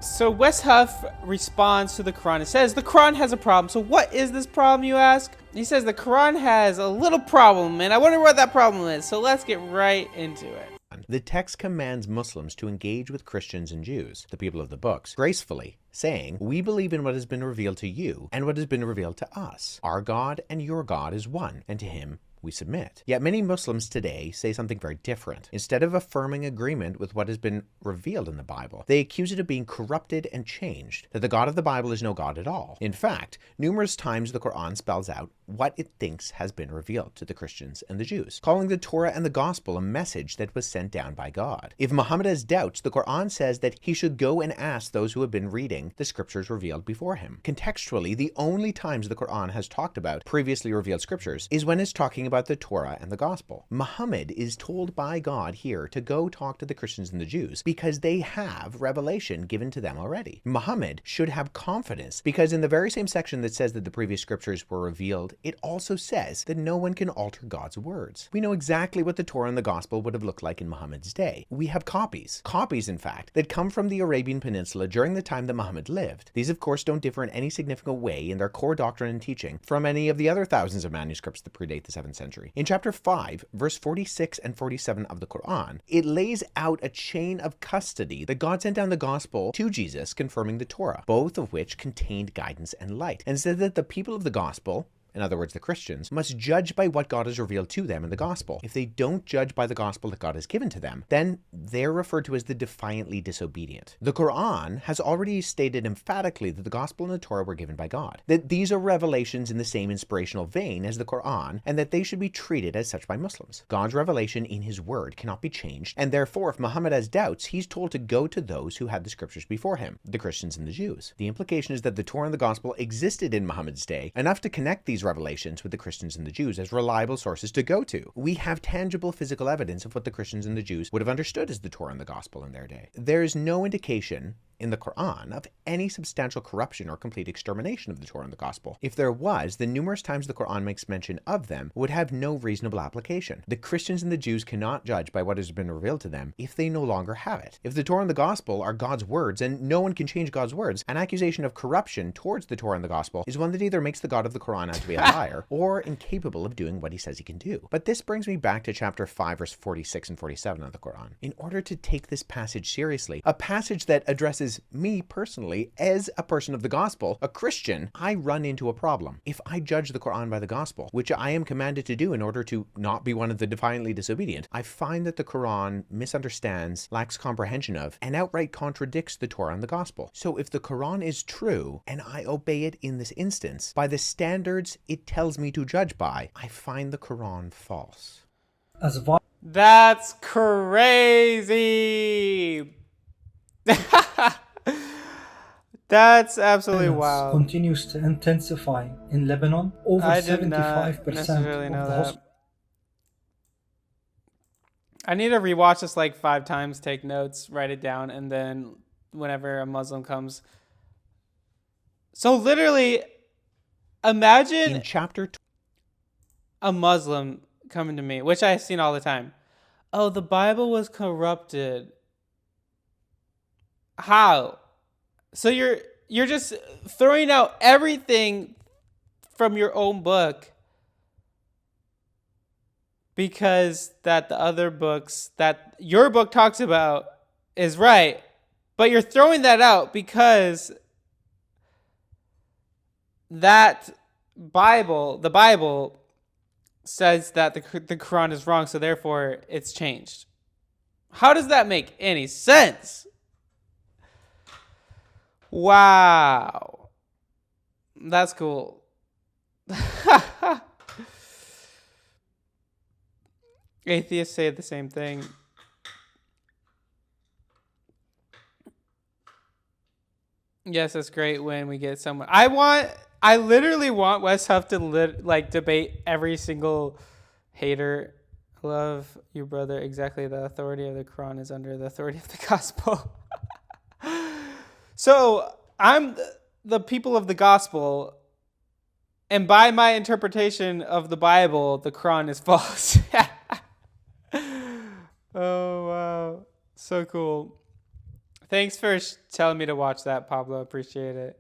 So Wes Huff responds to the Qur'an and says, the Qur'an has a problem. So what is this problem, you ask? He says the Qur'an has a little problem, and I wonder what that problem is. So let's get right into it. The text commands Muslims to engage with Christians and Jews, the people of the books, gracefully, saying, we believe in what has been revealed to you and what has been revealed to us. Our God and your God is one, and to him we submit. Yet many Muslims today say something very different. Instead of affirming agreement with what has been revealed in the Bible, they accuse it of being corrupted and changed, that the God of the Bible is no God at all. In fact, numerous times the Qur'an spells out what it thinks has been revealed to the Christians and the Jews, calling the Torah and the Gospel a message that was sent down by God. If Muhammad has doubts, the Qur'an says that he should go and ask those who have been reading the scriptures revealed before him. Contextually, the only times the Qur'an has talked about previously revealed scriptures is when it's talking about the Torah and the Gospel. Muhammad is told by God here to go talk to the Christians and the Jews because they have revelation given to them already. Muhammad should have confidence because in the very same section that says that the previous scriptures were revealed, it also says that no one can alter God's words. We know exactly what the Torah and the Gospel would have looked like in Muhammad's day. We have copies, in fact, that come from the Arabian Peninsula during the time that Muhammad lived. These of course don't differ in any significant way in their core doctrine and teaching from any of the other thousands of manuscripts that predate the 7th century. In chapter 5, verse 46 and 47 of the Qur'an, it lays out a chain of custody that God sent down the Gospel to Jesus confirming the Torah, both of which contained guidance and light, and said that the people of the Gospel, in other words, the Christians, must judge by what God has revealed to them in the gospel. If they don't judge by the gospel that God has given to them, then they're referred to as the defiantly disobedient. The Quran has already stated emphatically that the gospel and the Torah were given by God, that these are revelations in the same inspirational vein as the Quran, and that they should be treated as such by Muslims. God's revelation in his word cannot be changed, and therefore if Muhammad has doubts, he's told to go to those who had the scriptures before him, the Christians and the Jews. The implication is that the Torah and the gospel existed in Muhammad's day, enough to connect these revelations with the Christians and the Jews as reliable sources to go to. We have tangible physical evidence of what the Christians and the Jews would have understood as the Torah and the Gospel in their day. There is no indication in the Quran of any substantial corruption or complete extermination of the Torah and the Gospel. If there was, the numerous times the Quran makes mention of them would have no reasonable application. The Christians and the Jews cannot judge by what has been revealed to them if they no longer have it. If the Torah and the Gospel are God's words and no one can change God's words, an accusation of corruption towards the Torah and the Gospel is one that either makes the God of the Quran out to be a liar or incapable of doing what he says he can do. But this brings me back to chapter 5, verse 46 and 47 of the Quran. In order to take this passage seriously, a passage that addresses me personally as a person of the gospel, a Christian, I run into a problem. If I judge the Quran by the gospel, which I am commanded to do in order to not be one of the defiantly disobedient, I find that the Quran misunderstands, lacks comprehension of, and outright contradicts the Torah and the gospel. So if the Quran is true and I obey it in this instance, by the standards it tells me to judge by, I find the Quran false. That's crazy. That's absolutely wild. Continues to intensify in Lebanon. Over I did 75% not necessarily know of the that. I need to rewatch this like 5 times, take notes, write it down, and then whenever a Muslim comes. So literally, imagine in chapter a Muslim coming to me, which I've seen all the time. Oh, the Bible was corrupted. How? So you're just throwing out everything from your own book because that the other books that your book talks about is right, but you're throwing that out because that the Bible says that the Quran is wrong, so therefore it's changed. How does that make any sense? Wow. That's cool. Atheists say the same thing. Yes, that's great when we get someone. I literally want Wes Huff to debate every single hater. I love you, brother. Exactly. The authority of the Quran is under the authority of the gospel. So I'm the people of the gospel, and by my interpretation of the Bible, the Quran is false. Oh, wow. So cool. Thanks for telling me to watch that, Pablo. Appreciate it.